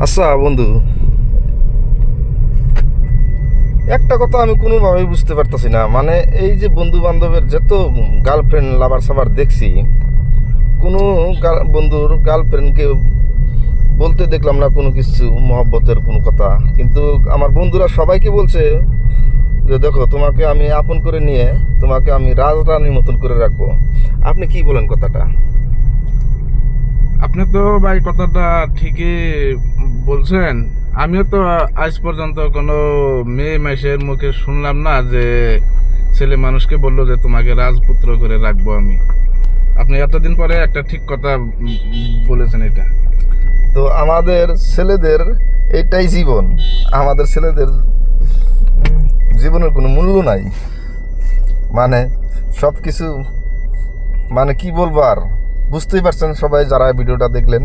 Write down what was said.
আচ্ছা বন্ধু, একটা কথা আমি কোনোভাবেই বুঝতে পারতেছি না। মানে এই যে বন্ধু বান্ধবের যত গার্লফ্রেন্ড লাভার সাভার দেখছি, কোনো বন্ধুর গার্লফ্রেন্ডকে বলতে দেখলাম না কোনো কিছু মহব্বতের কোনো কথা। কিন্তু আমার বন্ধুরা সবাইকে বলছে যে দেখো, তোমাকে আমি আপন করে নিয়ে তোমাকে আমি রাজরানীর মতন করে রাখবো। আপনি কি বলেন কথাটা? আপনি তো ভাই কথাটা ঠিকই বলছেন। আমিও তো আজ পর্যন্ত কোনো মেয়ে মাইসের মুখে শুনলাম না যে ছেলে মানুষকে বললো যে তোমাকে রাজপুত্র করে রাখবো আমি। আপনি এতদিন পরে একটা ঠিক কথা বলেছেন এটা। তো আমাদের ছেলেদের এটাই জীবন। আমাদের ছেলেদের জীবনের কোনো মূল্য নাই। মানে সব কিছু, মানে কি বলবো আর, বুঝতেই পারছেন সবাই যারা ভিডিওটা দেখলেন।